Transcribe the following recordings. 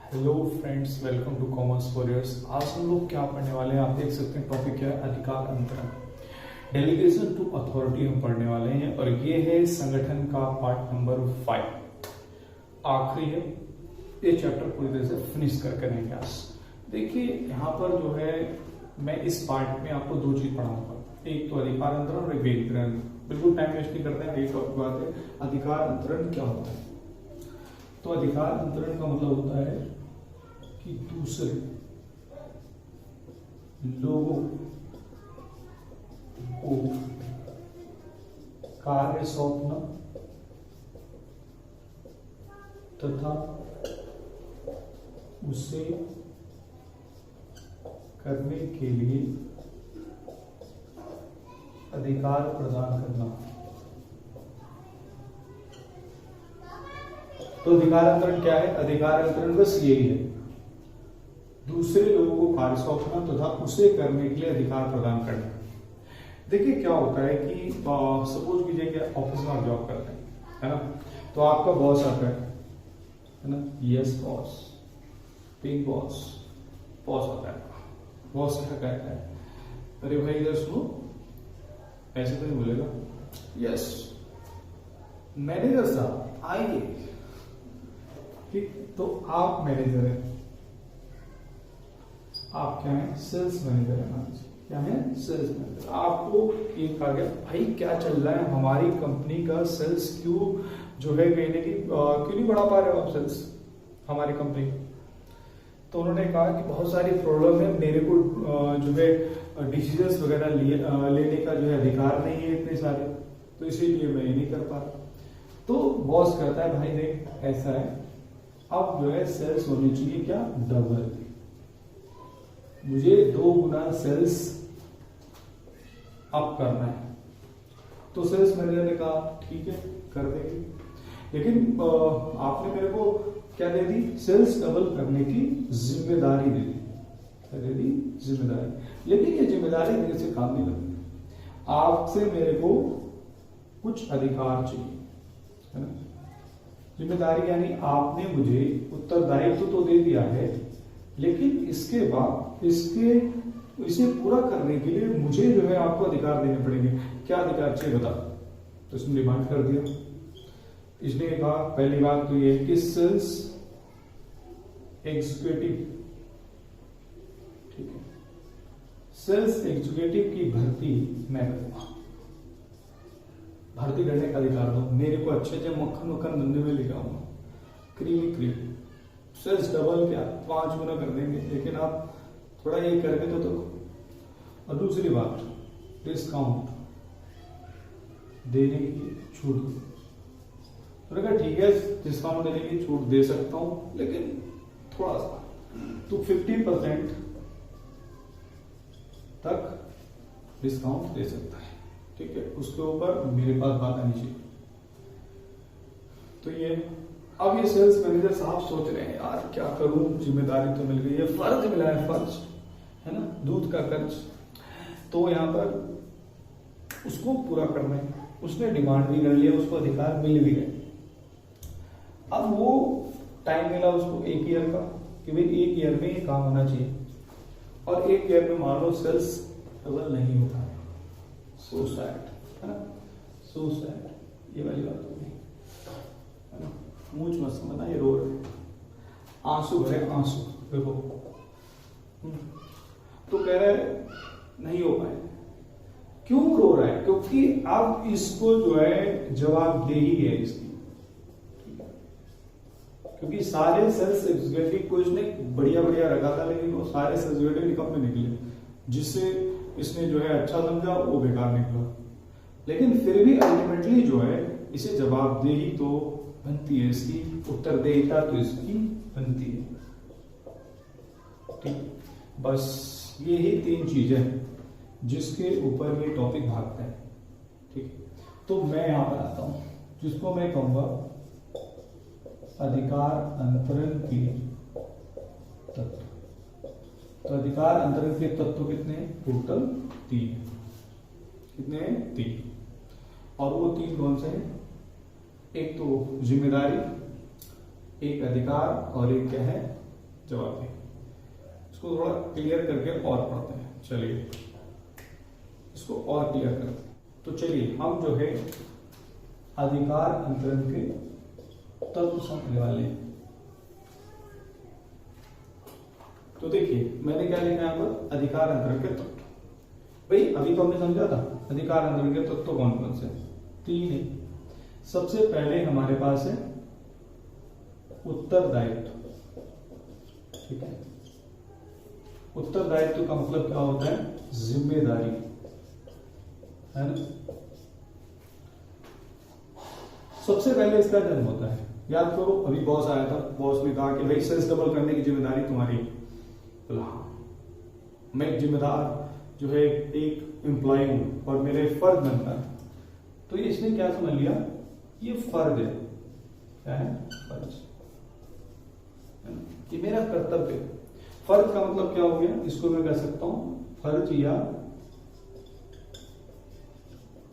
Hello friends, welcome to commerce warriors. आज हम लोग क्या पढ़ने वाले हैं, आप देख सकते हैं टॉपिक क्या है, अधिकार अंतरण, डेलीगेशन टू अथॉरिटी हम पढ़ने वाले हैं। और ये है संगठन का पार्ट नंबर 5, आखिरी है। ये चैप्टर पूरी तरह से फिनिश करके रहेंगे आज। देखिए यहाँ पर जो है मैं इस पार्ट में आपको दो चीज पढ़ाऊंगा, एक तो अधिकार अंतरण और एक व्यतिकरण। बिल्कुल टाइम वेस्ट नहीं करते हैं, एक टॉपिक बात है अधिकार अंतरण क्या होता है। तो अधिकार अंतरण का मतलब होता है कि दूसरे लोगों को कार्य सौंपना तथा उसे करने के लिए अधिकार प्रदान करना। तो अधिकार अंतरण क्या है? अधिकार अंतरण बस यही है, दूसरे लोगों को कार्य सौंपना तथा उसे करने के लिए अधिकार प्रदान करना। देखिए क्या होता है कि सपोज कीजिए कि ऑफिस में आप जॉब करते हैं, है ना। तो आपका बॉस आता है ना, yes boss, big boss, boss आता है। बॉस क्या कहता है, अरे भाई इधर सुनो, ऐसे तो नहीं बोलेगा, यस मैनेजर साहब आइए। ठीक, तो आप मैनेजर हैं, आप क्या है, सेल्स मैनेजर है। क्या है, सेल्स मैनेजर। आपको ये कहा गया भाई क्या चल रहा है, हमारी कंपनी का सेल्स क्यों जो है कहने की क्यों नहीं बढ़ा पा रहे हो आप सेल्स हमारी कंपनी। तो उन्होंने कहा कि बहुत सारी प्रॉब्लम है, मेरे को जो है डिसीजंस वगैरह लेने का जो है अधिकार नहीं है इतने सारे, तो इसीलिए मैं ये नहीं कर पा रहा। तो बॉस कहता है भाई देख ऐसा है, अब जो है सेल्स होनी चाहिए क्या, डबल, मुझे 2 गुना सेल्स अप करना है। तो सेल्स मैनेजर ने कहा ठीक है कर देंगे, लेकिन आपने मेरे को क्या दे दी, सेल्स डबल करने की जिम्मेदारी दे दी। क्या दे दी, जिम्मेदारी। लेकिन ये जिम्मेदारी मेरे से काम नहीं लगती, आपसे मेरे को कुछ अधिकार चाहिए, है ना। जिम्मेदारी यानी आपने मुझे उत्तरदायित्व तो दे दिया है, लेकिन इसके बाद इसे पूरा करने के लिए मुझे जो है आपको अधिकार देने पड़ेंगे। क्या अधिकार चाहिए बता। तो इसने डिमांड कर दिया। इसने कहा पहली बात तो ये कि सेल्स एग्जीक्यूटिव, ठीक है, सेल्स एग्जीक्यूटिव की भर्ती मैं करूंगा, भर्ती करने का अधिकार दो मेरे को। अच्छे अच्छे मक्खन धंधे में लेकर आऊंगा, क्रीम सेल्स डबल क्या 5 गुना कर देंगे, लेकिन आप थोड़ा ये करके तो और दूसरी बात डिस्काउंट देने की छूट। तो कहा ठीक है डिस्काउंट देने की छूट दे सकता हूं, लेकिन थोड़ा सा तो 50% तक डिस्काउंट दे सकता है, ठीक है, उसके ऊपर मेरे पास बात आनी चाहिए। तो ये अब ये सेल्स मैनेजर साहब सोच रहे हैं यार क्या करूं, जिम्मेदारी तो मिल गई है, फर्ज मिला है, फर्ज है ना, दूध का कर्ज। तो यहाँ पर उसको पूरा करना है, उसने डिमांड भी कर लिया, उसको अधिकार मिल भी गए। अब वो टाइम मिला उसको 1 ईयर का कि भाई 1 ईयर में ये काम होना चाहिए, और 1 ईयर में मान लो सेल्स डबल नहीं होता है, सो सैड, है ना, सो सैड। ये वाली बात हो गई, है ना। मुझ मत समझना, ये रो रहे, आंसू भरे आंसू, देखो। तो कह रहे नहीं हो पाए। क्यों रो रहा है? क्योंकि अब इसको जो है जवाबदेही है इसकी, क्योंकि सारे सेल्स एग्जीक्यूटिव को इसने बढ़िया रखा था, लेकिन वो सारे सेल्स एग्जीक्यूटिव निकम्मे निकले, जिससे इसने जो है अच्छा समझा वो बेकार निकला। लेकिन फिर भी अल्टीमेटली जो है इसे जवाबदेही तो बनती है, इसकी उत्तरदेयिता तो इसकी बनती है, ठीक। बस यही 3 चीजें जिसके ऊपर ये टॉपिक भागता है, ठीक। तो मैं यहां पर आता हूं, जिसको मैं कहूंगा अधिकार अंतरण के तत्व। तो अधिकार अंतरण के तत्व कितने हैं? टोटल 3। कितने हैं? 3। और वो 3 कौन से हैं? एक तो जिम्मेदारी, एक अधिकार और एक क्या है जवाब दें। इसको थोड़ा क्लियर करके और पढ़ते हैं। चलिए इसको और क्लियर करते हैं। तो चलिए हम जो है अधिकार अंतरण के तत्व समझने वाले हैं। तो देखिए मैंने क्या लिखा है यहाँ पर, अधिकार अंतरण के तत्व। भाई अभी तो हमने समझा था अधिकार अंतरण के तत्व कौन कौन से, 3 है। सबसे पहले हमारे पास है उत्तरदायित्व, ठीक है। उत्तरदायित्व का मतलब क्या होता है, जिम्मेदारी, है ना। सबसे पहले इसका जन्म होता है, याद करो अभी बॉस आया था, बॉस ने कहा कि भाई सेल्स डबल करने की जिम्मेदारी तुम्हारी। बोला हाँ, मैं एक जिम्मेदार जो है एक एम्प्लॉय हूं और मेरे फर्ज बनता है। तो इसने क्या समझ लिया, ये फर्ज है, क्या है, फर्ज, ये मेरा कर्तव्य है। फर्ज का मतलब क्या हो गया, इसको मैं कह सकता हूं फर्ज या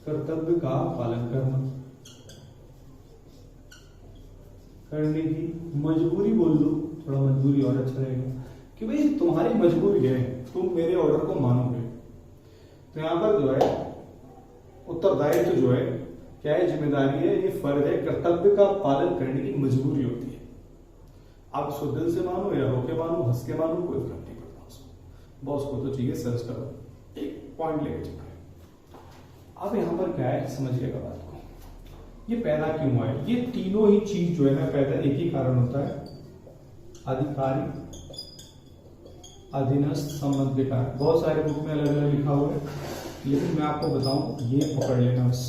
कर्तव्य का पालन करने की मजबूरी, बोल दो थोड़ा मजबूरी और अच्छा रहेगा, कि भाई तुम्हारी मजबूरी है, तुम मेरे ऑर्डर को मानोगे। तो यहां पर जो है उत्तरदायित्व जो है क्या है, जिम्मेदारी है, ये फर्ज है, कर्तव्य का पालन करने की मजबूरी होती है। आप उसको दिल से मानो या रो के मानो, हंस के मानो, कोई फर्क नहीं पड़ता उसको। बॉस को तो चाहिए सर्च करो, एक पॉइंट लेके चलो। अब यहां पर क्या है, समझिएगा बात को, ये पैदा क्यों हुआ है। ये तीनों ही चीज जो है ना पैदा एक ही कारण होता है, अधिकारी अधीनस्थ संबंध के कारण। बहुत सारे बुक में अलग अलग लिखा हुआ है, लेकिन मैं आपको बताऊं ये पकड़ लेना बस।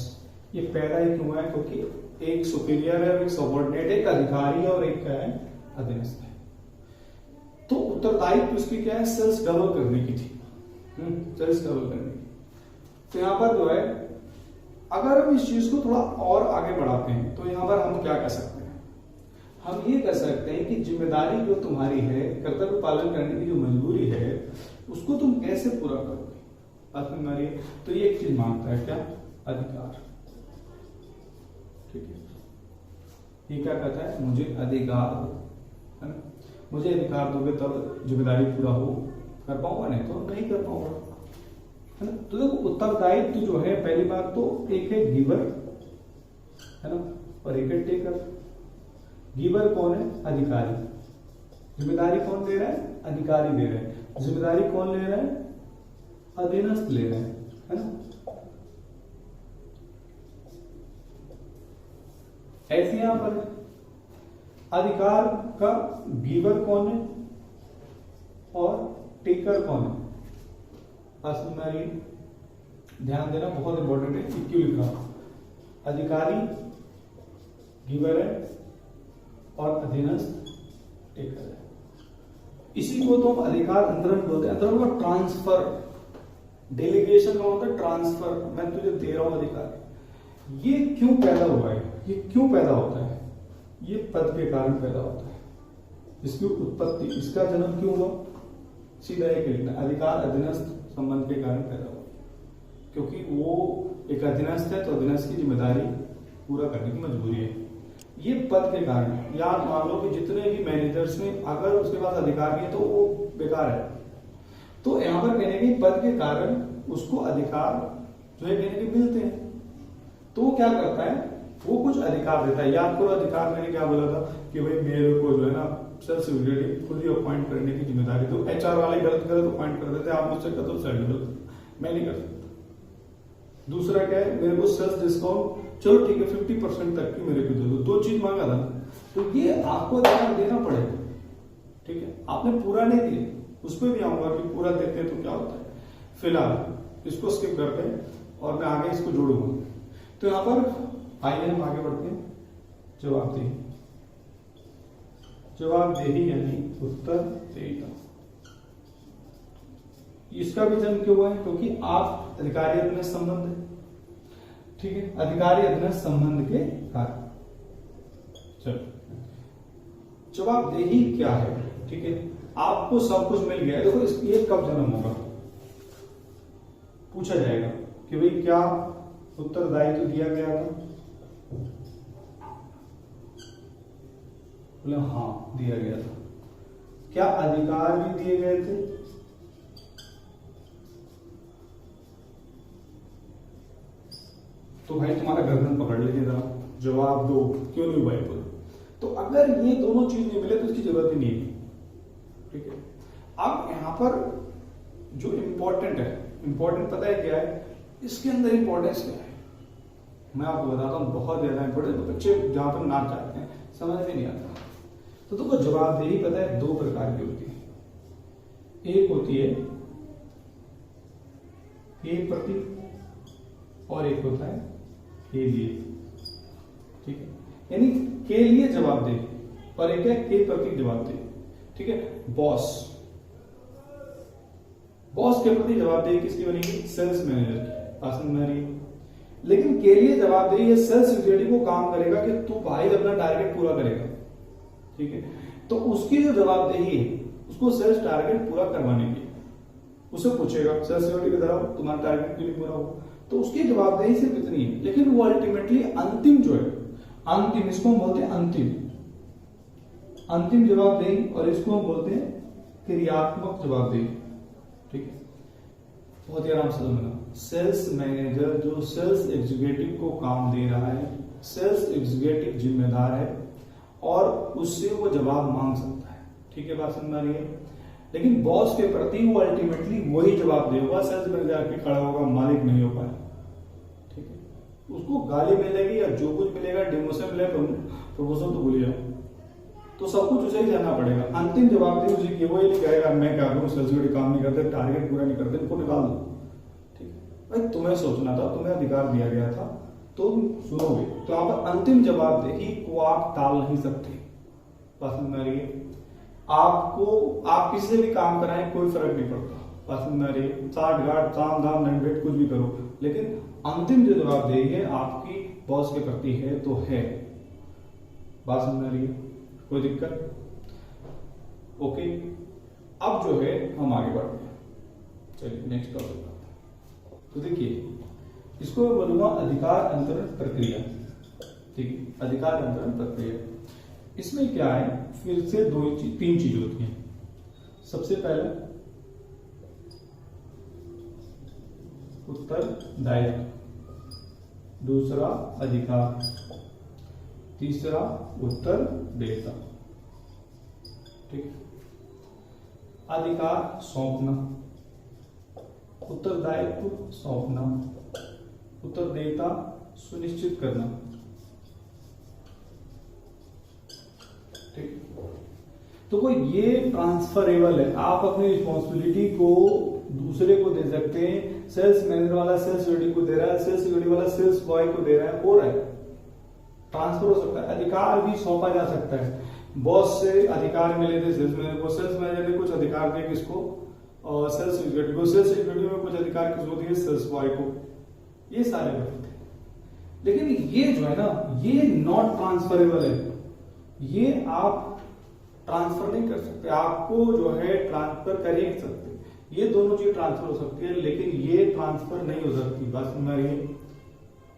ये पैदा ही क्यों हुआ है, क्योंकि एक सुपीरियर है और एक सबऑर्डिनेट, एक अधिकारी और एक क्या है, अधीनस्थ है। तो उत्तरदायित्व उसकी क्या है, सेल्स डबल करने की थी, सेल्स डबल करने की। तो यहां पर जो है अगर हम इस चीज को थोड़ा और आगे बढ़ाते हैं तो यहां पर हम क्या कर सकते हैं, हम ये कह सकते हैं कि जिम्मेदारी जो तुम्हारी है, कर्तव्य पालन करने की जो मजबूरी है, उसको तुम कैसे पूरा करोगे, बात में हमारी। तो ये एक चीज मांगता है क्या, अधिकार, ठीक है। ये क्या कहता है, मुझे अधिकार दो, है ना। मुझे अधिकार दोगे तब जिम्मेदारी पूरा हो कर पाऊंगा, नहीं तो नहीं कर पाऊंगा, है ना। तो देखो उत्तरदायित्व जो है, पहली बात तो एक है गिवर, है ना, और एक है टेकर। गिवर कौन है, अधिकारी। जिम्मेदारी कौन ले रहा है, अधिकारी ले रहा है। जिम्मेदारी कौन ले रहा है, अधीनस्थ ले रहे हैं, है ना। ऐसे यहां पर अधिकार का गिवर कौन है और टेकर कौन है, ध्यान देना बहुत इंपॉर्टेंट है, क्यों लिख रहा हूं। अधिकारी गिवर है और अधीनस्थ टेकर है। इसी को तो हम अधिकार अंतरण बोलते हैं। अंतरण मतलब ट्रांसफर, डेलीगेशन का मतलब ट्रांसफर, मैं तुझे दे रहा हूं अधिकार। ये क्यों पैदा हुआ है, ये क्यों पैदा होता है, ये पद के कारण पैदा होता है। इसकी उत्पत्ति, इसका जन्म क्यों हुआ, सीधा एक लिखना, अधिकार अधीनस्थ संबंध के कारण पैदा हुआ, क्योंकि वो एक अधीनस्थ है तो अधीनस्थ की जिम्मेदारी पूरा करने की मजबूरी है। ये पद के कारण है। या मान लो कि जितने भी मैनेजर्स ने अगर उसके पास अधिकार नहीं है तो वो बेकार है। तो यहां पर कहने के पद के कारण उसको अधिकार जो है कहने के मिलते हैं, तो वो क्या करता है, वो कुछ अधिकार देता है। याद करो अधिकार मैंने क्या बोला था कि भाई मेरे को जो है ना सेल्स एग्जीक्यूटिव खुद ही अपॉइंट करने की जिम्मेदारी, तो एचआर वाले गलत गलत अपॉइंट कर देते, आप मुझसे कहते हो सेल्स, मैं नहीं कर सकता। दूसरा क्या है, मेरे को सेल्स डिस्काउंट, चलो ठीक है 50% तक की मेरे को दे दो, 2 चीज मांगा था, तो ये आपको ध्यान देना पड़ेगा, ठीक है। आपने पूरा नहीं दिया, उस पर भी आऊंगा कि पूरा देते हैं तो क्या होता है। फिलहाल इसको स्किप करते हैं और मैं आगे इसको जोड़ूंगा। तो यहां पर आइए हम आगे बढ़ते हैं, जवाबदेही। जवाबदेही यानी उत्तरदायिता। इसका भी जन्म क्यों हुआ है, क्योंकि आप अधिकारी अधीनस्थ संबंध है, ठीक है, अधिकारी अधीनस्थ संबंध के कारण। चलो जवाबदेही क्या है, ठीक है, आपको सब कुछ मिल गया है। देखो ये कब जन्म होगा, पूछा जाएगा कि भाई क्या उत्तरदायित्व दिया गया था, बोले हाँ दिया गया था। क्या अधिकार भी दिए गए थे? तो भाई तुम्हारा गर्दन पकड़ लीजिए जरा, जवाब दो, क्यों नहीं भाई बोलो। तो अगर ये दोनों चीज नहीं मिले तो इसकी जरूरत ही नहीं है, ठीक है। अब यहां पर जो इंपॉर्टेंट है, इंपॉर्टेंट पता है क्या है, इसके अंदर इंपॉर्टेंस क्या है मैं आपको बताता हूं, बहुत ज्यादा इंपॉर्टेंट। तो बच्चे जहां पर ना चाहते हैं समझ में नहीं आता। तो तुमको जवाबदेही पता है दो प्रकार की होती है, एक होती है के प्रति और एक होता है के लिए, ठीक है। यानी के लिए जवाबदेही और एक है के प्रति जवाबदेही, ठीक है। बॉस के प्रति जवाबदेही किसकी बनेगी? सेल्स मैनेजर की, पास में आ रही है। लेकिन के लिए जवाबदेही ये सेल्स एग्जीक्यूटिव को काम करेगा कि तू भाई अपना टारगेट पूरा करेगा, ठीक है। तो उसकी जो जवाबदेही है उसको सेल्स टारगेट पूरा करवाने की, उसे पूछेगा सेल्स एग्जीक्यूटिव के द्वारा तुम्हारा टारगेट क्यों नहीं पूरा हुआ, तो उसकी जवाबदेही सिर्फ इतनी है। लेकिन वो अल्टीमेटली अंतिम जो है, अंतिम, इसको हम बोलते हैं अंतिम जवाबदेही, और इसको हम बोलते हैं क्रियात्मक जवाबदेही, ठीक है। बहुत ही आराम से समझना, सेल्स मैनेजर जो सेल्स एग्जीक्यूटिव को काम दे रहा है, सेल्स एग्जीक्यूटिव जिम्मेदार है और उससे वो जवाब मांग सकता है, ठीक है, बात समझ में आ रही है। लेकिन बॉस के प्रति वो अल्टीमेटली वही जवाब देगा, सेल्स मैनेजर के खड़ा होगा, मालिक नहीं हो पाया, ठीक है। उसको गाली मिलेगी या जो कुछ मिलेगा, डिमोशन मिले, प्रमोशन तो भूल जाओ, तो सब कुछ उसे ही जाना पड़ेगा। अंतिम जवाबदेही उसी की, वो ये नहीं कहेगा मैं क्या करूं, सेल्स एग्जीक्यूटिव काम नहीं करते, टारगेट पूरा नहीं करते, इनको निकाल दो, ठीक है। भाई तुम्हें सोचना था, तुम्हें अधिकार दिया गया था, तुम सुनोगे। तो यहाँ पर अंतिम जवाबदेही को आप टाल नहीं सकते, बात समझ में आ रही है। आपको आप किसी से भी काम कराएं कोई फर्क नहीं पड़ता, बात समझ में आ रही है। साठ गाठ साम दाम नंडेट कुछ भी करो, लेकिन अंतिम जो जवाबदेही है आपकी बॉस के प्रति है तो है, बात समझ में आ रही है, कोई दिक्कत? ओके, अब जो है हम आगे बढ़ते हैं, चलिए नेक्स्ट टॉपिक। तो देखिए इसको मैं बोलूंगा अधिकार अंतरण प्रक्रिया, ठीक है, अधिकार अंतरण प्रक्रिया। इसमें क्या है, फिर से तीन चीज होती हैं। सबसे पहले उत्तरदायित्व, दूसरा अधिकार, तीसरा उत्तरदायित्व, ठीक। अधिकार सौंपना, उत्तरदायित्व सौंपना, उत्तरदायित्व सुनिश्चित करना, ठीक। तो कोई ये ट्रांसफरेबल है, आप अपनी रिस्पॉन्सिबिलिटी को दूसरे को दे सकते हैं। सेल्स मैनेजर वाला सेल्स एग्जीक्यूटिव को दे रहा है, सेल्स एग्जीक्यूटिव वाला सेल्स बॉय को दे रहा है, हो रहा है, ट्रांसफर हो सकता है। अधिकार भी सौंपा जा सकता है, बॉस से अधिकार मिले थे सेल्स मैनेजर को, सेल्स मैनेजर ने कुछ अधिकार दिए किसको, और सेल्स एग्जीक्यूटिव को, सेल्स एग्जीक्यूटिव में कुछ अधिकार किसको दिए, सेल्स बॉय को, ये सारे बनते हैं। लेकिन ये जो है ना, ये नॉट ट्रांसफरेबल है, ये आप ट्रांसफर नहीं कर सकते, आपको जो है ट्रांसफर कर ही नहीं सकते। ये दोनों चीज ट्रांसफर हो सकती है लेकिन ये ट्रांसफर नहीं हो सकती, बात समझ में आ रही है।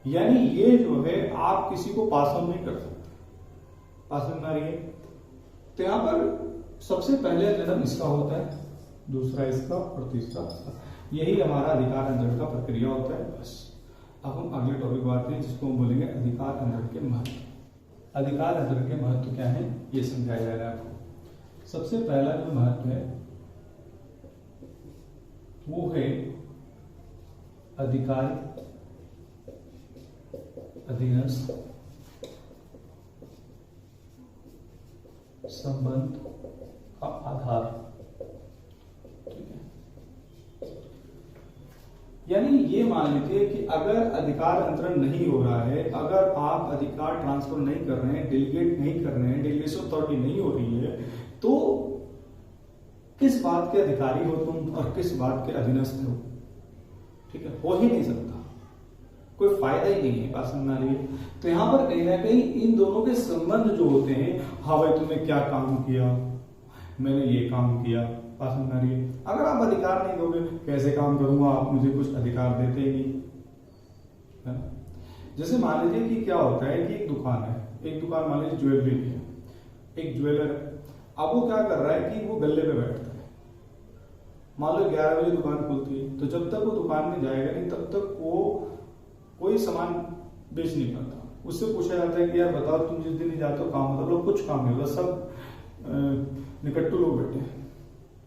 यानी ये जो है आप किसी को पास ऑन नहीं कर सकते, बात समझ में आ रही है। तो यहां पर सबसे पहले जन्म इसका होता है, दूसरा इसका और तीसरा इसका, यही हमारा अधिकार अंतरण का प्रक्रिया होता है, बस। अब हम अगले टॉपिक पर आते हैं जिसको हम बोलेंगे अधिकार अंतरण के महत्व। अधिकार अंतरण के महत्व क्या है ये समझाया जा रहा है आपको। सबसे पहला जो महत्व है वो है अधिकारी अधीनस्थ संबंध का आधार, ठीक है। यानी ये मान लीजिए कि अगर अधिकार अंतरण नहीं हो रहा है, अगर आप अधिकार ट्रांसफर नहीं कर रहे हैं, डेलीगेट नहीं कर रहे हैं, डेलीगेशन अथॉरिटी नहीं हो रही है, तो किस बात के अधिकारी हो तुम और किस बात के अधीनस्थ हो, ठीक है, हो ही नहीं सकता, कोई फायदा ही नहीं है, बात समझ में आ रही है। तो यहां पर कहीं ना कहीं इन दोनों के संबंध जो होते हैं, हाँ भाई तुमने क्या काम किया, मैंने ये काम किया, बात समझ में आ रही है। अगर आप अधिकार नहीं दोगे, कैसे काम करूंगा, आप मुझे कुछ अधिकार देते ही नहीं, है ना। जैसे मान लीजिए कि क्या होता है कि एक दुकान है, एक दुकान मान लीजिए ज्वेलरी की है, एक ज्वेलर है, अब वो क्या कर रहा है कि वो गल्ले पे बैठता है, मान लो 11 बजे दुकान खुलती है, तो जब तक वो दुकान में जाएगा नहीं तब तक वो कोई सामान बेच नहीं पाता। उससे पूछा जाता है कि यार बताओ तुम जिस दिन नहीं जाते हो काम होता, लोग कुछ काम नहीं होता, सब निकट्टू लोग बैठे हैं,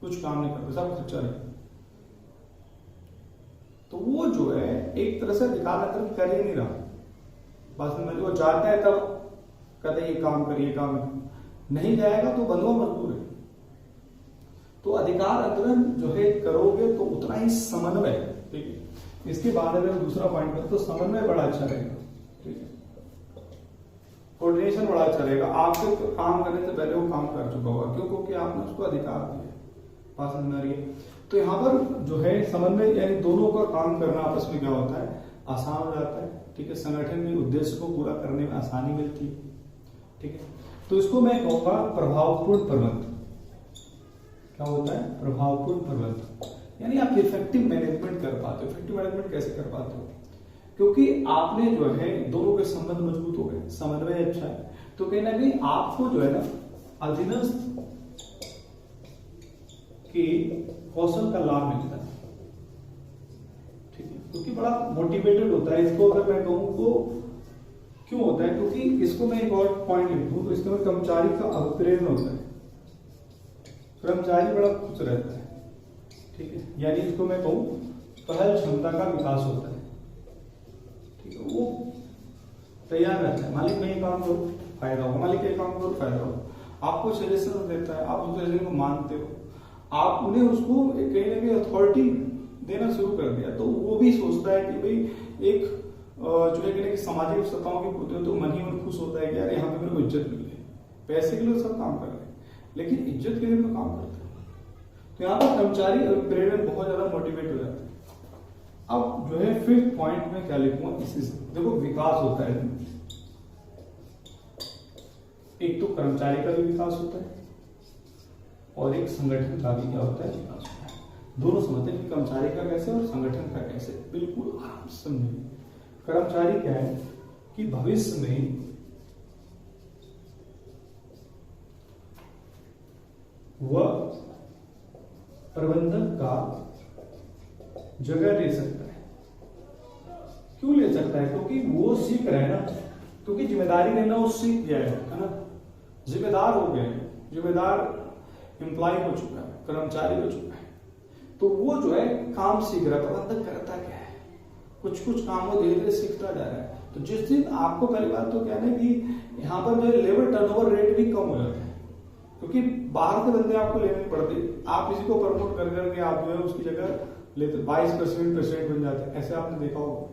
कुछ काम नहीं करते, सब खर्चा नहीं। तो वो जो है एक तरह से दिखाना तरफ कर ही नहीं रहा, बस में वो जाता है तब कहते हैं ये काम करिए, काम नहीं जाएगा तो बंधुआ मजबूर है। तो अधिकार अंतरण जो है करोगे तो उतना ही समन्वय, ठीक है। इसके बाद अगर दूसरा पॉइंट करें तो समन्वय बड़ा अच्छा रहेगा, ठीक है, कोऑर्डिनेशन बड़ा अच्छा रहेगा। आपसे तो काम करने से पहले वो काम कर चुका होगा, क्यों? क्योंकि आपने उसको अधिकार दिया। बात समझ में आ रही है? तो यहाँ पर जो है समन्वय यानी दोनों का काम करना आपस में क्या होता है, आसान हो जाता है, ठीक है। संगठन में उद्देश्य को पूरा करने में आसानी मिलती है, ठीक है। तो इसको मैं कहूंगा प्रभावपूर्ण प्रबंधन। क्या होता है? प्रभावपूर्ण प्रबंधन, यानी आप इफेक्टिव मैनेजमेंट कर पाते हो। इफेक्टिव मैनेजमेंट कैसे कर पाते हो? क्योंकि आपने जो है दोनों के संबंध मजबूत हो गए, समन्वय अच्छा है, तो कहीं ना कहीं आपको जो है ना अधीनस्थ के कौशल का लाभ मिलता है, ठीक है, क्योंकि बड़ा मोटिवेटेड होता है। इसको अगर मैं कहूं तो क्यों होता है? क्योंकि इसको मैं एक और पॉइंट लिखूं तो इसके में कर्मचारी का अभिप्रेरण होता है, कर्मचारी बड़ा खुश रहता है, ठीक है, यानी इसको मैं कहूं पहल क्षमता का विकास होता है, ठीक है। वो तैयार रहता है, मालिक में ये काम करो फायदा होगा, मालिक ये काम करो फायदा होगा, आपको सजेशन देता है, आप उस सजेशन को मानते हो, आप उन्हें उसको कहीं ना कहीं अथॉरिटी देना शुरू कर दिया, तो वो भी सोचता है कि भाई एक जो है कि सामाजिक सत्ताओं के होते हैं तो मन ही मन खुश होता है कि यार यहाँ पे मेरे को इज्जत मिल रही है। पैसे के लिए सब काम कर रहे हैं, लेकिन इज्जत के लिए तो काम करते हैं। तो यहाँ पर कर्मचारी प्रेरण बहुत ज्यादा मोटिवेट हो जाते हैं। अब जो है 5th पॉइंट में क्या लिखूंगा, इसी से देखो विकास होता है। एक तो कर्मचारी का भी विकास होता है और एक संगठन का भी क्या होता है, विकास होता है। दोनों समझते हैं कि कर्मचारी का कैसे और संगठन का कैसे, बिल्कुल आराम से समझिए। कर्मचारी क्या है कि भविष्य में वह प्रबंधक का जगह ले सकता है। क्यों ले सकता है? क्योंकि वो सीख रहा है ना, क्योंकि जिम्मेदारी लेना वो सीख गया है ना, जिम्मेदार हो गए, जिम्मेदार एम्प्लॉय हो चुका है, कर्मचारी हो चुका है, तो वो जो है काम सीख रहा है। प्रबंधक करता क्या है, कुछ कुछ काम वो धीरे धीरे सीखता जा रहा है। तो जिस दिन आपको पहली बात तो क्या है कि यहाँ पर जो लेबर टर्नओवर रेट भी कम हो जाता है, क्योंकि बाहर के बंदे आपको लेने पड़ते, आप इसी को प्रमोट कर करके आप जो है उसकी जगह लेते 22% प्रेसिडेंट बन जाते हैं, ऐसे आपने देखा होगा।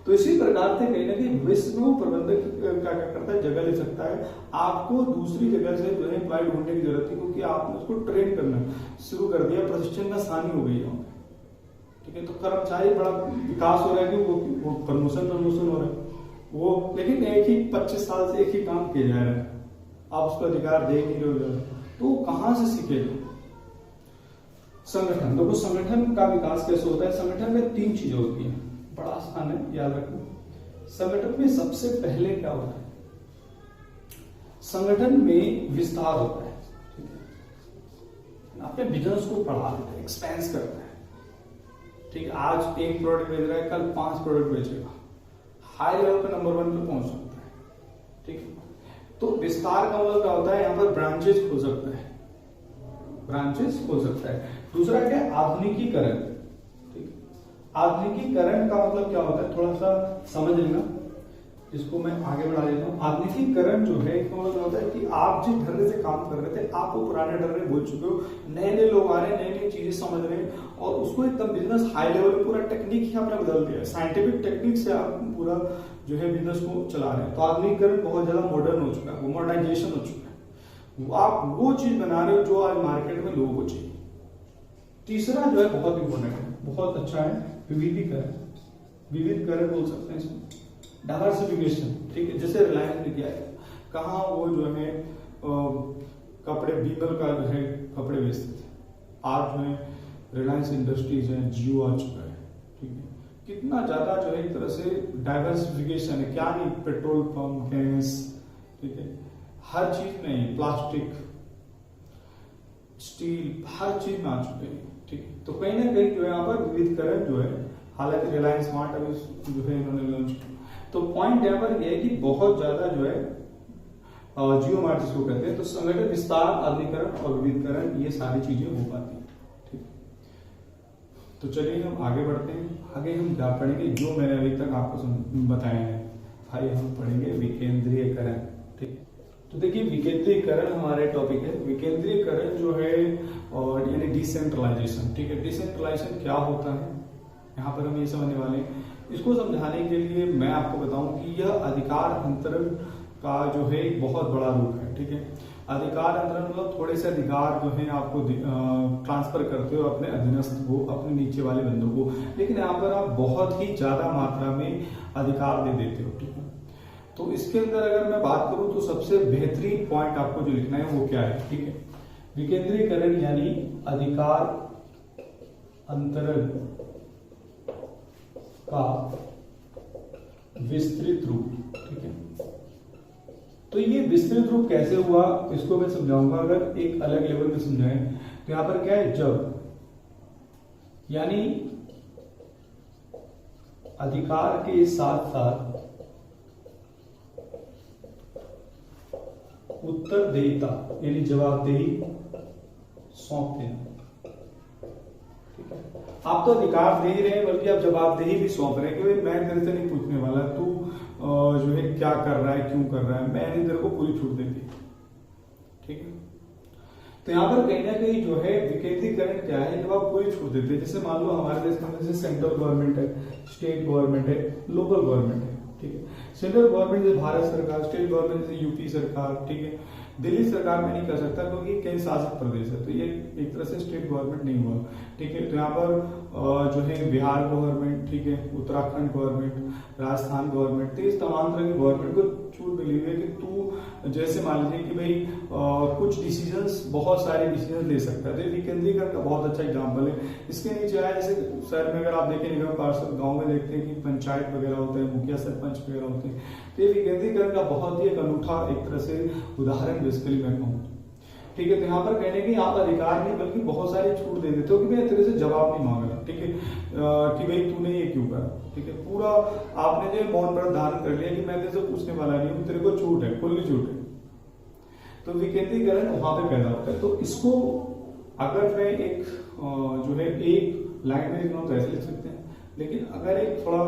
तो इसी प्रकार से कहीं ना कहीं भविष्य में वो प्रबंधक क्या करता है, जगह ले सकता है। आपको दूसरी जगह से जो है एम्प्लॉय ढूंढने की जरूरत है, क्योंकि आपने उसको ट्रेन करना शुरू कर दिया, प्रशिक्षण का आसानी हो गई है, ठीक है। तो कर्मचारी बड़ा विकास हो रहा है कि वो प्रमोशन हो रहा है वो, लेकिन एक ही 25 साल से एक ही काम किया जा रहा है, आप उसको अधिकार दे नहीं रहे हो, तो कहां से सीखेगा? संगठन, देखो संगठन का विकास कैसे होता है। संगठन में 3 चीजें होती है, बड़ा आसान है, याद रखो। संगठन में सबसे पहले क्या होता है, संगठन में विस्तार होता है, ठीक है, अपने बिजनेस को बढ़ा देता है, एक्सपेंस करता है, ठीक है। आज एक प्रोडक्ट बेच रहा है, कल 5 प्रोडक्ट बेचेगा, हाई लेवल पे नंबर 1 पे पहुंच सकता है, ठीक है। तो विस्तार का मतलब क्या होता है, यहाँ पर ब्रांचेस खोल सकता है, ब्रांचेस खोल सकता है। दूसरा क्या है, आधुनिकीकरण, ठीक है। आधुनिकीकरण का मतलब क्या होता है, थोड़ा सा समझ लेना, इसको मैं आगे बढ़ा देता हूँ। आधुनिकीकरण जो है इसका मतलब होता है कि आप जिस ढर्रे से काम कर रहे थे, आप वो पुराने ढर्रे भूल चुके हो, नए नए लोग आ रहे हैं, नई नई चीजें समझ रहे हैं, और उसको एकदम बिजनेस हाई लेवल पे पूरा टेक्निक ही आपने बदल दिया है, साइंटिफिक टेक्निक से आप पूरा जो है बिजनेस को चला रहे हैं। तो आधुनिकीकरण बहुत ज्यादा मॉडर्न हो चुका है, वो मॉडर्नाइजेशन हो चुका है, आप वो चीज बना रहे हो जो आज मार्केट में लोगों को चाहिए। तीसरा जो है बहुत इंपॉर्टेंट है, बहुत अच्छा है, विविधीकरण, विविधीकरण बोल सकते हैं इसको, डाइवर्सिफिकेशन, ठीक है। जैसे रिलायंस ने किया है, कहाँ वो जो है कपड़े बीगल का जो है कपड़े बेचते थे, आज जो है रिलायंस इंडस्ट्रीज है, जियो आ चुका है, ठीक है। कितना ज्यादा जो है एक तरह से डाइवर्सिफिकेशन है, क्या नहीं, पेट्रोल पंप, गैस, ठीक है, हर चीज में प्लास्टिक, स्टील, हर चीज में आ चुके हैं। ठीक है, तो कहीं ना कहीं जो है यहाँ पर विविधकरण जो है, हालांकि रिलायंस स्मार्ट अभी जो है इन्होंने लॉन्च किया, तो पॉइंट यहाँ पर यह है कि बहुत ज्यादा जो है जियो मार्ट जिसको कहते हैं, तो संगठन विस्तार, आधुनिकीकरण और विविधकरण, ये सारी चीजें हो पाती है। ठीक, तो चलिए हम आगे बढ़ते हैं। आगे हम क्या पढ़ेंगे, जो मैंने अभी तक आपको बताया है भाई, हम पढ़ेंगे विकेंद्रीयकरण। ठीक, तो देखिए विकेंद्रीयकरण हमारे टॉपिक है। विकेंद्रीयकरण जो है और यानी डिसेंट्रलाइजेशन। ठीक है, डिसेंट्रलाइजेशन क्या होता है, यहाँ पर हम ये समझने वाले हैं। इसको समझाने के लिए मैं आपको बताऊं कि यह अधिकार अंतरण का जो है एक बहुत बड़ा रूप है। ठीक है, अधिकार अंतरण मतलब थोड़े से अधिकार जो है आपको ट्रांसफर करते हो अपने अधीनस्थ को, अपने नीचे वाले बंदों को, लेकिन यहाँ पर आप बहुत ही ज्यादा मात्रा में अधिकार दे देते हो। ठीक है, तो इसके अंदर अगर मैं बात करूं तो सबसे बेहतरीन पॉइंट आपको जो लिखना है वो क्या है। ठीक है, विकेंद्रीकरण यानी अधिकार अंतरण का विस्तृत रूप। ठीक है, तो ये विस्तृत रूप कैसे हुआ इसको मैं समझाऊंगा। अगर एक अलग लेवल में समझाएं तो यहां पर क्या है, जब यानी अधिकार के साथ साथ उत्तरदेयिता यानी जवाबदेही सौंप देना। ठीक है, आप तो अधिकार दे ही रहे हैं बल्कि आप जवाबदेही भी सौंप रहे हैं कि मैं तेरे से नहीं पूछने वाला तू जो है क्या कर रहा है, क्यों कर रहा है, मैंने तेरे को पूरी छूट दे दी। ठीक है, तो यहाँ पर कहीं ना कहीं जो है विकेंद्रीकरण क्या है, जब आप पूरी छूट देते हैं। जैसे मान लो हमारे देश में जैसे सेंट्रल गवर्नमेंट है, स्टेट गवर्नमेंट है, लोकल गवर्नमेंट है। ठीक है, सेंट्रल गवर्नमेंट जैसे भारत सरकार, स्टेट गवर्नमेंट जैसे यूपी सरकार। ठीक है, दिल्ली सरकार में नहीं कर सकता क्योंकि कई शासित प्रदेश है, तो ये एक तरह से स्टेट गवर्नमेंट नहीं हुआ। ठीक है, तो यहाँ पर जो है बिहार गवर्नमेंट, ठीक है, उत्तराखंड गवर्नमेंट, राजस्थान गवर्नमेंट, तो इस तमाम तरह की गवर्नमेंट को छूट मिली हुई है कि तू जैसे मान लीजिए कि भाई कुछ डिसीजंस, बहुत सारे डिसीजन ले सकता है। तो विकेंद्रीकरण का बहुत अच्छा एग्जाम्पल है। इसके नीचे आया जैसे शहर में अगर आप देखें निगम पार्षद, गाँव में देखते हैं कि पंचायत वगैरह होते हैं, मुखिया सरपंच वगैरह होते हैं, तो ये विकेंद्रीकरण का बहुत ही एक अनूठा एक तरह से उदाहरण बेसिकली मैं कहूँ। ठीक है, तो यहाँ पर कहने की आप अधिकार नहीं बल्कि बहुत सारी छूट दे देते हो कि मैं तेरे से जवाब नहीं मांग रहा। ठीक है, कि भाई तूने ये क्यों करा। ठीक है, पूरा आपने जो मौन व्रत धारण कर लिया कि मैं तेरे से पूछने वाला नहीं हूँ, तेरे को छूट है, खुली छूट है। तो विकेंद्रीकरण वहां पे पैदा होता है। तो इसको अगर मैं एक जो है एक लाइन में लिखना तो ऐसे लिख सकते हैं, लेकिन अगर एक थोड़ा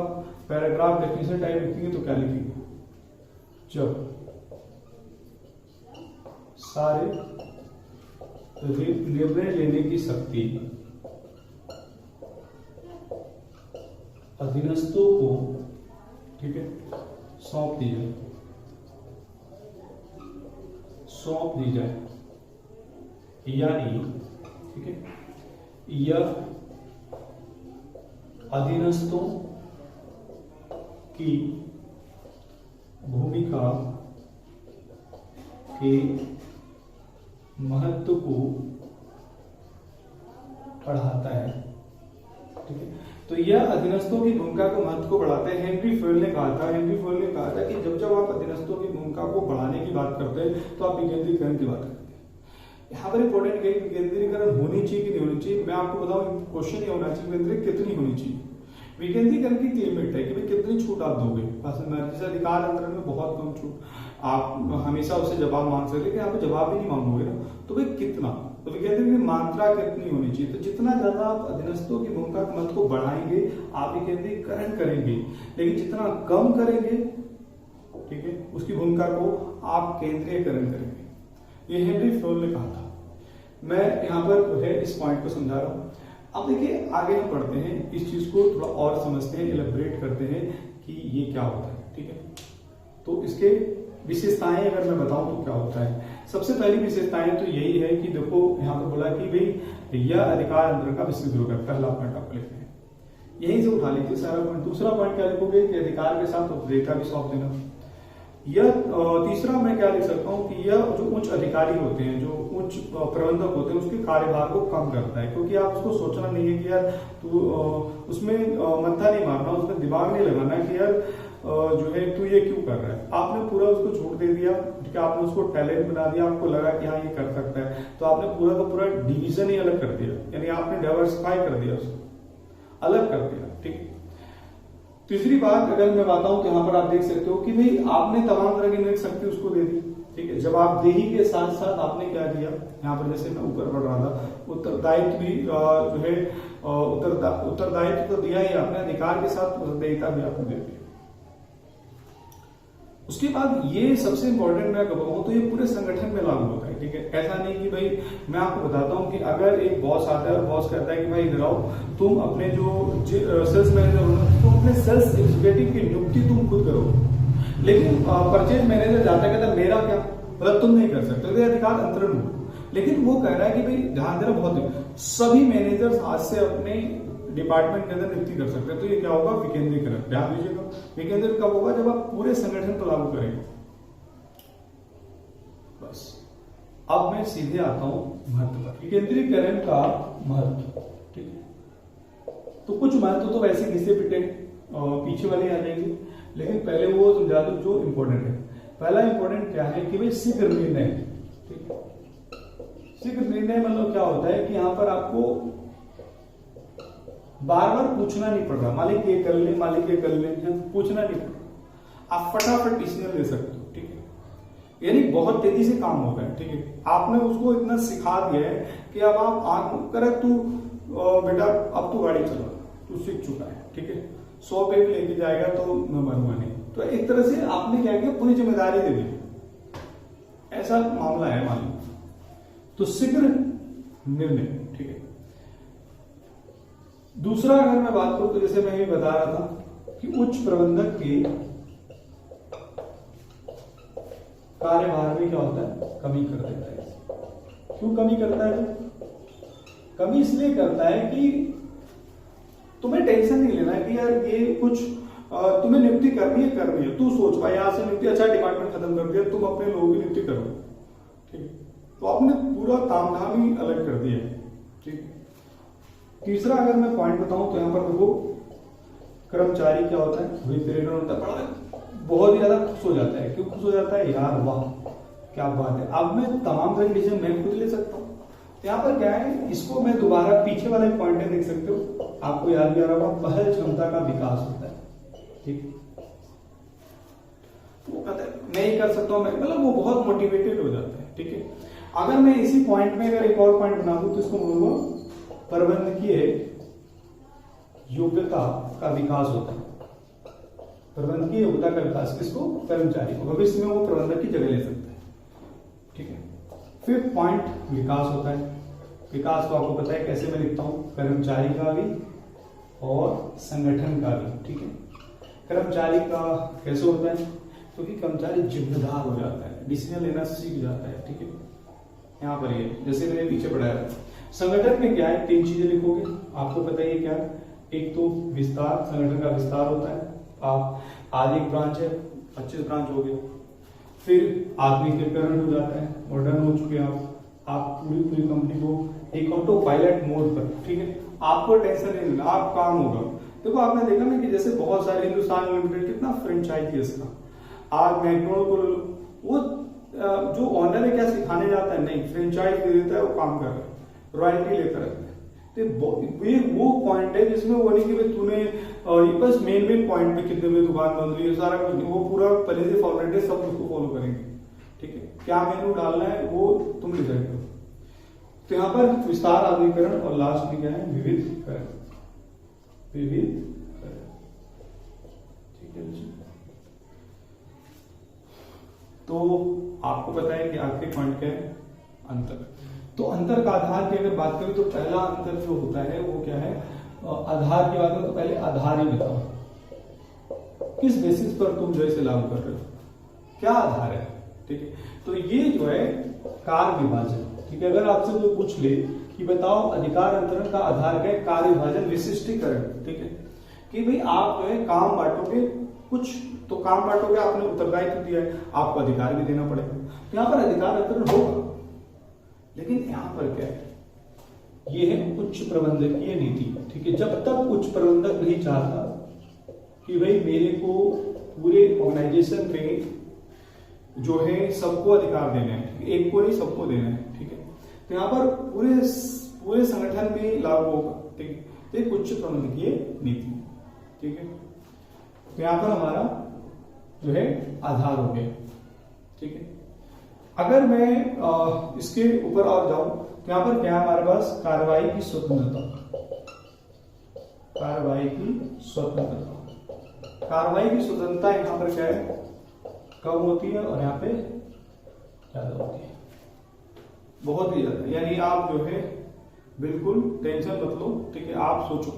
पैराग्राफ डेफिनेशन टाइप लिखेंगे तो क्या लिखेंगे, जब सारे निर्णय लेने की शक्ति अधीनस्थों को, ठीक है, सौंप दी जाए, यानी ठीक है, यह अधीनस्थों की भूमिका के महत्व को बढ़ाता है। ठीक है, तो यह अधीनस्थों की भूमिका को महत्व को बढ़ाता है। हेनरी फॉयल ने कहा था कि जब आप अधीनस्थों की भूमिका को बढ़ाने की बात करते हैं तो आप विकेंद्रीकरण की बात करते हैं। यहाँ पर इंपॉर्टेंट है विकेंद्रीकरण होनी चाहिए कि नहीं होनी चाहिए। मैं आपको बताऊं, क्वेश्चन ये होना चाहिए विकेंद्रीकरण कितनी होनी चाहिए। विकेंद्रीकरण की लिमिट है कि भाई कितनी छूट आप दोगे। जैसे अधिकार अंतरण में बहुत कम छूट, आप हमेशा उससे जवाब मांग सकते, लेकिन आप जवाब ही नहीं मांगोगे ना, तो भाई कितना, तो विकेंद्रीकरण की मात्रा कितनी होनी चाहिए। तो जितना ज्यादा आप अधीनस्थों की भूमिका के महत्व को बढ़ाएंगे आप विकेंद्रीकरण करेंगे, लेकिन जितना कम करेंगे, ठीक है, उसकी भूमिका को आप केंद्रीयकरण करेंगे। ये हेनरी फॉयल ने कहा था। मैं यहाँ पर जो है इस पॉइंट को समझा रहा हूँ। अब देखिए आगे हम पढ़ते हैं, इस चीज को थोड़ा और समझते हैं, एलेबरेट करते हैं कि ये क्या होता है। ठीक है, तो इसके विशेषताएं अगर मैं बताऊं तो क्या होता है। सबसे पहली विशेषताएं तो यही है कि देखो यहाँ पर बोला कि भाई यह अधिकार अंतरण का विस्तृत रूप है। पहला पॉइंट आप लिखते हैं, यहीं से उठा लीजिए सारा पॉइंट। दूसरा पॉइंट क्या लिखोगे कि अधिकार के साथ उपदेयता भी सौंप देना। यह तीसरा मैं क्या लिख सकता हूँ कि यह जो उच्च अधिकारी होते हैं, जो उच्च प्रबंधक होते हैं, उसके कार्यभार को कम करता है। क्योंकि आप उसको सोचना नहीं है कि यार तू उसमें मत्था नहीं मारना, उसमें दिमाग नहीं लगाना कि यार जो है तू ये क्यों कर रहा है, आपने पूरा उसको छूट दे दिया, ठीक है, आपने उसको टैलेंट बना दिया, आपको लगा कि हाँ ये कर सकता है, तो आपने पूरा का पूरा डिवीजन ही अलग कर दिया, यानी आपने डाइवर्सिफाई कर दिया, उसको अलग कर दिया, ठीक है। तीसरी बात अगर मैं बताऊं तो यहाँ पर आप देख सकते हो कि भाई आपने तमाम तरह की नेट शक्ति उसको दे दी, ठीक है। जवाबदेही के साथ साथ आपने क्या किया, यहाँ पर जैसे मैं ऊपर बढ़ रहा था, उत्तरदायित्व भी जो है उत्तरदायित्व तो दिया ही आपने, अधिकार के साथ उत्तरदायिता भी आपने दे दी। उसके बाद ये सबसे इंपॉर्टेंट मैं कहूँ तो ये पूरे संगठन में लागू होता है, ठीक है। ऐसा नहीं कि भाई मैं आपको बताता हूँ कि अगर एक बॉस आता है और बॉस कहता है कि भाई इधर आओ, तुम अपने जो सेल्स मैनेजर हो ना, तुम अपने सेल्स एग्जीक्यूटिव की नियुक्ति तुम खुद करो, लेकिन परचेज मैनेजर जाता है कहता मेरा क्या, मतलब तुम नहीं कर सकते, तो अधिकार अंतरण हो। लेकिन वो कह रहा है कि भाई ध्यान देना बहुत, सभी मैनेजर्स आज से अपने डिपार्टमेंट के अंदर नियुक्ति कर सकते हैं, तो ये क्या होगा, विकेंद्रीकरण। ध्यान दीजिएगा, विकेंद्रीकरण कब होगा, जब आप पूरे संगठन पर लागू करेंगे। बस अब मैं सीधे आता हूं महत्व पर, विकेंद्रीकरण का महत्व, ठीक है। तो कुछ महत्व तो वैसे घिसे पिटे पीछे वाले आ जाएंगे, लेकिन पहले वो समझा दो जो इंपॉर्टेंट है। पहला इंपॉर्टेंट क्या है कि भाई शीघ्र निर्णय, ठीक है। शीघ्र निर्णय मतलब क्या होता है कि यहां पर आपको बार बार पूछना नहीं पड़ रहा, मालिक ये कर ले, मालिक ये कर ले, पूछना नहीं पड़ रहा, आप फटाफट डिसीजन ले सकते हो, ठीक है। यानी बहुत तेजी से काम होगा, ठीक है। आपने उसको इतना सिखा दिया है कि अब आप आंख करे तू बेटा अब तू गाड़ी चला, तू सीख चुका है, ठीक है। 100 पे भी लेके जाएगा तो मैं मरूंगा नहीं, तो एक तरह से आपने क्या किया, पूरी जिम्मेदारी दे दी, ऐसा मामला है मान लो। तो शीघ्र निर्णय, ठीक है। दूसरा अगर मैं बात करूं तो जैसे मैं ये बता रहा था कि उच्च प्रबंधक के कार्यभार में क्या होता है, कमी कर देता है। क्यों कमी करता है, कमी इसलिए करता है कि तुम्हें टेंशन नहीं लेना है कि यार ये कुछ तुम्हें नियुक्ति करनी है, तू सोच भाई यहां से नियुक्ति, अच्छा डिपार्टमेंट खत्म कर दिया, तुम अपने लोगों की नियुक्ति करो, ठीक है। तो आपने पूरा तामझाम ही अलग कर दिया, ठीक है। तीसरा अगर मैं पॉइंट बताऊं तो यहां पर देखो, कर्मचारी क्या होता है, वही प्रेरणा होता है, बड़ा बहुत ही ज्यादा खुश हो जाता है। क्यों खुश हो जाता है, यार वाह क्या बात है, अब मैं तमाम तरह के डिसीजन मैं खुद ले सकता हूँ। यहाँ पर क्या है, इसको मैं दोबारा पीछे वाले पॉइंट में देख सकते हो, आपको याद भी आ रहा होगा, पहल क्षमता का विकास होता है, ठीक। वो कहता है मैं ही कर सकता हूँ, मैं मतलब वो बहुत मोटिवेटेड हो जाता है, ठीक है। अगर मैं इसी पॉइंट में अगर एक और पॉइंट बना दूं तो इसको बोलूंगा प्रबंधकीय योग्यता का विकास होता है। प्रबंधकीय योग्यता का विकास किसको, कर्मचारी को, भविष्य में वो प्रबंधक की जगह ले सकता है, ठीक है। फिर पॉइंट विकास होता है। विकास को आपको पता है कैसे मैं लिखता हूं, कर्मचारी का भी और संगठन का भी, ठीक है। कर्मचारी का कैसे होता है, क्योंकि कर्मचारी जिम्मेदार हो जाता है, डिसीजन लेना सीख जाता है, ठीक है। यहाँ पर ये जैसे मैंने पीछे पढ़ाया, संगठन में क्या है, 3 चीजें लिखोगे, आपको पता है क्या, एक तो विस्तार, संगठन का विस्तार होता है, आप आज एक ब्रांच है 25 ब्रांच हो गए, फिर आधुनिकीकरण हो जाता है, मॉडर्न हो चुके आप पूरी कंपनी को एक ऑटो पायलट मोड पर, ठीक है। आपको टेंशन नहीं लेना, आप काम होगा। देखो आपने देखा ना कि जैसे बहुत सारे हिंदुस्तान लिमिटेड कितना फ्रेंचाइजी है इसका, आज मैकडोनल्ड को वो जो ऑनर है क्या सिखाने जाता है, नहीं, फ्रेंचाइज दे देता है, वो काम कर रहा है, रॉयल्टी लेकर रहता है। तो ये वो पॉइंट है जिसमें वो नहीं कि भाई तूने बस मेन पॉइंट पे कितने में दुकान बंद रही है, सारा कुछ नहीं, वो पूरा पहले से फॉर्मेट है, सब उसको फॉलो करेंगे, ठीक है। क्या मेनू डालना है वो तुम डिसाइड करो। तो यहाँ पर विस्तार, आधुनिकीकरण और लास्ट में क्या है, विविधीकरण, ठीक है। तो आपको पता है कि आखिरी पॉइंट क्या है, अंतर। तो अंतर का आधार की अगर बात करें तो पहला अंतर जो होता है वो क्या है, आधार की बात करें तो पहले आधार ही बताओ, किस बेसिस पर तुम जो इसे लागू कर रहे हो, क्या आधार है, ठीक है। तो ये जो है कार्य विभाजन, ठीक है। अगर आपसे कोई पूछ ले कि बताओ अधिकार अंतरण का आधार क्या है, कार्य विभाजन, विशिष्टीकरण, ठीक है। कि भाई आप जो है काम बांटोगे, कुछ तो काम बांटोगे, आपने उत्तरदायित्व दिया है, आपको अधिकार भी देना पड़ेगा, तो यहाँ पर अधिकार अंतरण होगा। लेकिन यहां पर क्या है, ये है उच्च प्रबंधकीय नीति, ठीक है। जब तक उच्च प्रबंधक नहीं चाहता कि भाई मेरे को पूरे ऑर्गेनाइजेशन में जो है सबको अधिकार देने हैं, एक को नहीं सबको देना है, ठीक है। तो यहाँ पर पूरे संगठन में लागू होगा, ठीक है। एक उच्च प्रबंधकीय नीति, ठीक है। तो यहाँ पर हमारा जो है आधार हो गया, ठीक है। अगर मैं इसके ऊपर और जाऊं तो यहाँ पर क्या है हमारे पास, कार्रवाई की स्वतंत्रता। कार्रवाई की स्वतंत्रता, कार्रवाई की स्वतंत्रता यहाँ पर क्या है, कम होती है और यहाँ पे ज्यादा होती है, बहुत ही ज्यादा। यानी आप जो है बिल्कुल टेंशन मत लो, ठीक है। आप सोचो,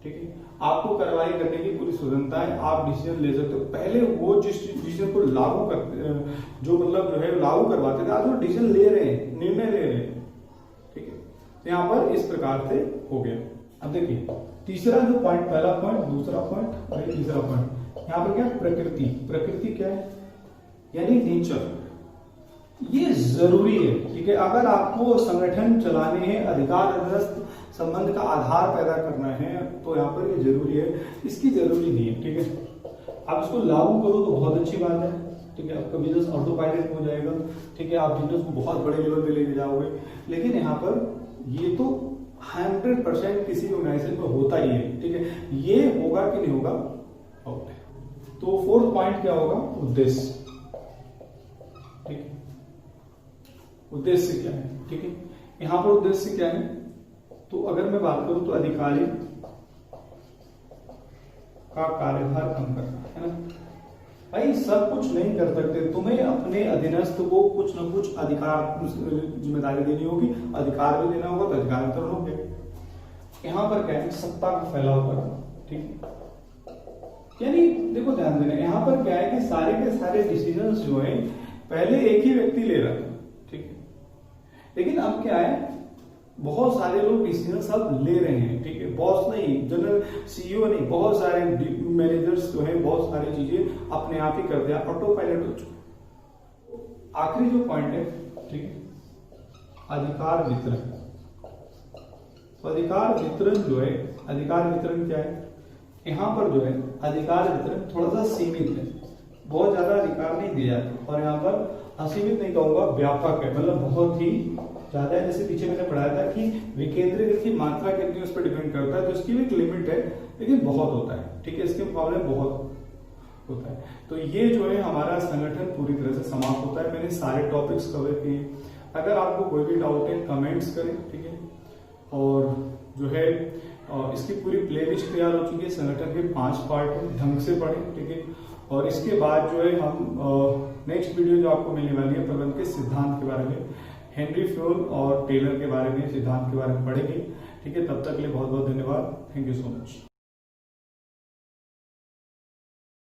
ठीक है, आपको कार्रवाई करने की पूरी स्वतंत्रता है, आप डिसीजन ले सकते हो। पहले वो जिस डिसीजन को लागू करते, जो मतलब जो है लागू करवाते थे, आज वो डिसीजन ले रहे हैं, निर्णय ले रहे हैं, ठीक है। तो यहाँ पर इस प्रकार से हो गया। अब देखिए तीसरा जो पॉइंट, पहला पॉइंट, दूसरा पॉइंट और तीसरा पॉइंट, यहाँ पर क्या, प्रकृति। प्रकृति क्या है, यानी नेचर, ये जरूरी है, ठीक है। अगर आपको संगठन चलाने हैं, अधिकार अधीनस्थ संबंध का आधार पैदा करना है, तो यहाँ पर ये जरूरी है, इसकी जरूरी नहीं है, ठीक है। आप इसको लागू करो तो बहुत अच्छी बात है, ठीक है। आपका बिजनेस ऑटो पायलट हो जाएगा, ठीक है। आप बिजनेस को बहुत बड़े लेवल पे लेके जाओगे। लेकिन यहाँ पर ये तो 100% किसी ऑर्गेनाइजेशन में होता ही है, ठीक है। ये होगा कि नहीं होगा, होगा। तो फोर्थ पॉइंट क्या होगा, उद्देश्य, ठीक है। उद्देश्य क्या है, ठीक है। यहां पर उद्देश्य क्या है, तो अगर मैं बात करूं तो अधिकारी का कार्यभार कम करना है ना। भाई सब कुछ नहीं कर सकते, तुम्हें अपने अधीनस्थ को कुछ न कुछ अधिकार, जिम्मेदारी देनी होगी, अधिकार भी देना होगा, तो अधिकार वितरण हो गया। यहाँ पर क्या है, सत्ता का फैलाव करना, ठीक है। यानी देखो ध्यान देना, यहाँ पर क्या है कि सारे के सारे डिसीजंस जो है पहले एक ही व्यक्ति ले रहा था, ठीक है। लेकिन अब क्या है, बहुत सारे लोग डिसीजन सब ले रहे हैं, ठीक है। बॉस नहीं, जनरल सीईओ नहीं, बहुत सारे मैनेजर्स जो है बहुत सारी चीजें अपने आप ही करते हैं, ऑटो पायलट हो चुके। आखिरी जो पॉइंट है, ठीक है, अधिकार वितरण। तो अधिकार वितरण जो है, अधिकार वितरण क्या है, यहाँ पर जो है अधिकार वितरण थोड़ा सा सीमित है, बहुत ज्यादा अधिकार नहीं दिए जाते, और यहाँ पर असीमित नहीं कहूंगा, व्यापक है, मतलब बहुत ही ज्यादा है। जैसे पीछे मैंने पढ़ाया था कि विकेंद्रीकृत की मात्रा कितनी उस पर डिपेंड करता है, तो इसकी भी एक लिमिट है, लेकिन बहुत होता है, ठीक है। इसके मुकाबले बहुत होता है। तो ये जो है हमारा संगठन पूरी तरह से समाप्त होता है। मैंने सारे टॉपिक्स कवर किए। अगर आपको कोई भी डाउट है कमेंट्स करें, ठीक है। और जो है इसकी पूरी प्लेलिस्ट तैयार हो चुकी है, संगठन के 5 पार्ट है, ढंग से पढ़ें, ठीक है। और इसके बाद जो है हम नेक्स्ट वीडियो जो आपको मिलने वाली है प्रबंधन के सिद्धांत के बारे में, हेनरी फ्योल और टेलर के बारे में, सिद्धांत के बारे में पढ़ेंगे, ठीक है। तब तक के लिए बहुत बहुत धन्यवाद, थैंक यू सो मच।